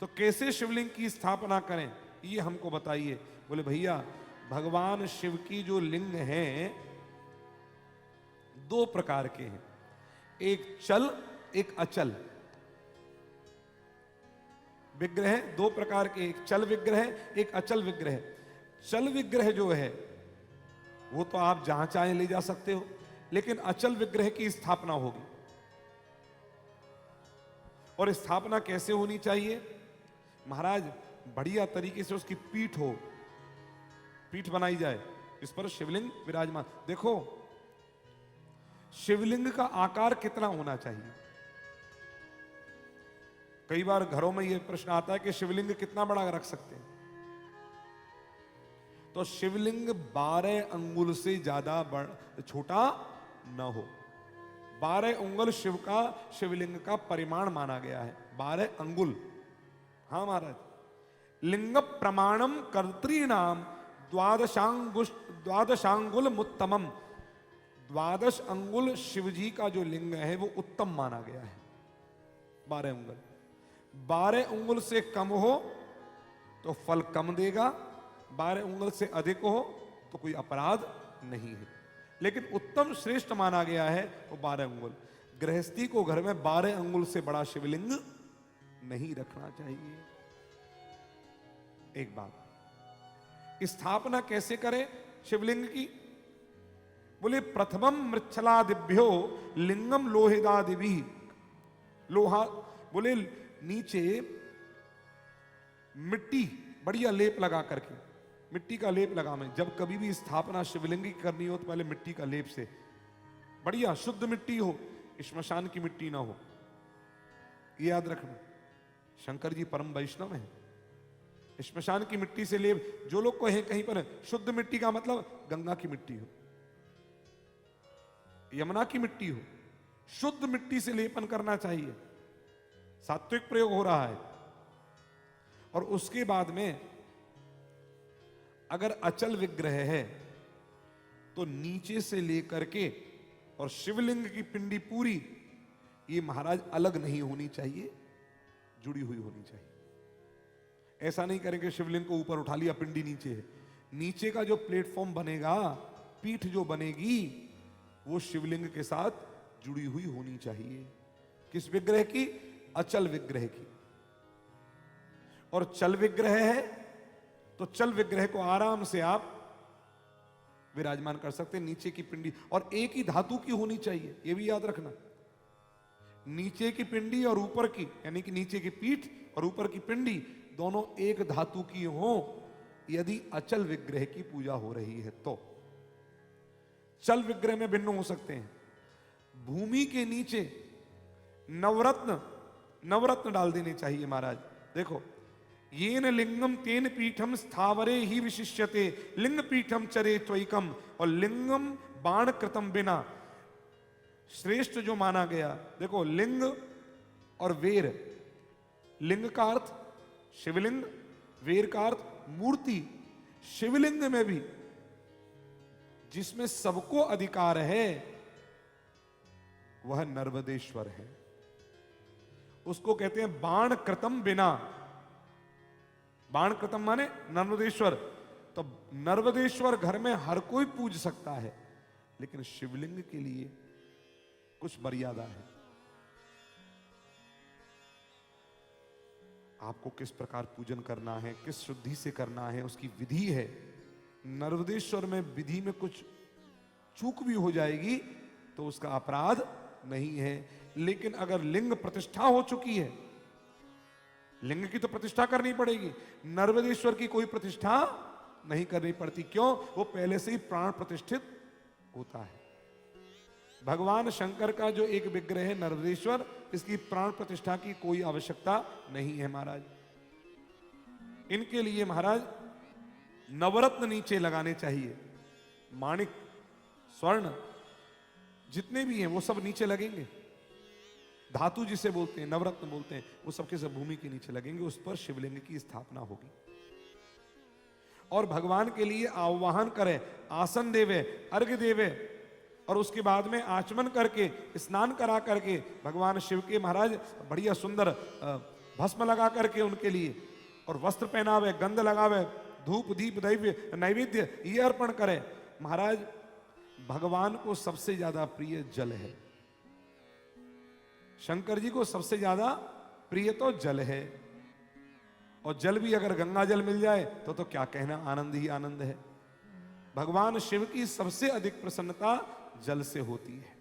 तो कैसे शिवलिंग की स्थापना करें ये हमको बताइए। बोले भैया भगवान शिव की जो लिंग है दो प्रकार के हैं, एक चल एक अचल विग्रह। दो प्रकार के, एक चल विग्रह एक अचल विग्रह। चल विग्रह जो है वो तो आप जहां चाहे ले जा सकते हो, लेकिन अचल विग्रह की स्थापना होगी। और स्थापना कैसे होनी चाहिए महाराज? बढ़िया तरीके से उसकी पीठ हो, पीठ बनाई जाए, इस पर शिवलिंग विराजमान। देखो शिवलिंग का आकार कितना होना चाहिए? कई बार घरों में यह प्रश्न आता है कि शिवलिंग कितना बड़ा रख सकते हैं। तो शिवलिंग 12 अंगुल से ज्यादा छोटा न हो। 12 अंगुल शिव का शिवलिंग का परिमाण माना गया है, 12 अंगुल। हाँ महाराज, लिंग प्रमाणम कर्तृणाम द्वादशांगुल मुत्तमम। 12 अंगुल शिवजी का जो लिंग है वो उत्तम माना गया है। 12 अंगुल, 12 अंगुल से कम हो तो फल कम देगा, 12 अंगुल से अधिक हो तो कोई अपराध नहीं है। लेकिन उत्तम श्रेष्ठ माना गया है वो 12 अंगुल। गृहस्थी को घर में 12 अंगुल से बड़ा शिवलिंग नहीं रखना चाहिए। एक बात, स्थापना कैसे करें शिवलिंग की? बोले प्रथमम मृच्छलादिभ्यो लिंगम लोहिदादिभि। लोहा, बोले नीचे मिट्टी बढ़िया लेप लगा करके, मिट्टी का लेप लगा। में जब कभी भी स्थापना शिवलिंग की करनी हो तो पहले मिट्टी का लेप से, बढ़िया शुद्ध मिट्टी हो, श्मशान की मिट्टी ना हो, ये याद रखना। शंकर जी परम वैष्णव हैं, श्मशान की मिट्टी से लेप। जो लोग कहें कहीं पर शुद्ध मिट्टी का मतलब गंगा की मिट्टी हो, यमुना की मिट्टी हो, शुद्ध मिट्टी से लेपन करना चाहिए। सात्विक प्रयोग हो रहा है। और उसके बाद में अगर अचल विग्रह है तो नीचे से लेकर के और शिवलिंग की पिंडी पूरी, ये महाराज अलग नहीं होनी चाहिए, जुड़ी हुई होनी चाहिए। ऐसा नहीं करेंगे शिवलिंग को ऊपर उठा लिया, पिंडी नीचे है। नीचे का जो प्लेटफॉर्म बनेगा, पीठ जो बनेगी, वो शिवलिंग के साथ जुड़ी हुई होनी चाहिए। किस विग्रह की? अचल विग्रह की। और चल विग्रह है तो चल विग्रह को आराम से आप विराजमान कर सकते हैं। नीचे की पिंडी और एक ही धातु की होनी चाहिए, यह भी याद रखना। नीचे की पिंडी और ऊपर की, यानी कि नीचे की पीठ और ऊपर की पिंडी दोनों एक धातु की हो, यदि अचल विग्रह की पूजा हो रही है तो। चल विग्रह में भिन्न हो सकते हैं। भूमि के नीचे नवरत्न डाल देने चाहिए महाराज। देखो, येन लिंगम तेन पीठम स्थावरे ही विशिष्यते, लिंग पीठम चरे त्वैकम। और लिंगम बाण कृतम बिना, श्रेष्ठ जो माना गया। देखो, लिंग और वेर, लिंग का अर्थ शिवलिंग, वेर का अर्थ मूर्ति। शिवलिंग में भी जिसमें सबको अधिकार है वह नर्मदेश्वर है, उसको कहते हैं बाण कृतम बिना। बाण कृतम माने नर्मदेश्वर। तो नर्मदेश्वर घर में हर कोई पूज सकता है, लेकिन शिवलिंग के लिए कुछ मर्यादा है। आपको किस प्रकार पूजन करना है, किस शुद्धि से करना है, उसकी विधि है। नर्मदेश्वर में विधि में कुछ चूक भी हो जाएगी तो उसका अपराध नहीं है। लेकिन अगर लिंग प्रतिष्ठा हो चुकी है, लिंग की तो प्रतिष्ठा करनी पड़ेगी, नर्मदेश्वर की कोई प्रतिष्ठा नहीं करनी पड़ती। क्यों? वो पहले से ही प्राण प्रतिष्ठित होता है। भगवान शंकर का जो एक विग्रह है नर्मदेश्वर, इसकी प्राण प्रतिष्ठा की कोई आवश्यकता नहीं है महाराज। इनके लिए महाराज नवरत्न नीचे लगाने चाहिए। माणिक, स्वर्ण जितने भी हैं वो सब नीचे लगेंगे। धातु जिसे बोलते हैं, नवरत्न बोलते हैं, वो सबके सब भूमि के नीचे लगेंगे। उस पर शिवलिंग की स्थापना होगी। और भगवान के लिए आह्वान करें, आसन देवे, अर्घ्य देवे, और उसके बाद में आचमन करके, स्नान करा करके भगवान शिव के महाराज बढ़िया सुंदर भस्म लगा करके उनके लिए, और वस्त्र पहनावे, गंध लगावे, धूप दीप दैव्य नैवेद्य ये अर्पण करे। महाराज भगवान को सबसे ज्यादा प्रिय जल है, शंकर जी को सबसे ज्यादा प्रिय तो जल है, और जल भी अगर गंगा जल मिल जाए तो क्या कहना, आनंद ही आनंद है। भगवान शिव की सबसे अधिक प्रसन्नता जल से होती है।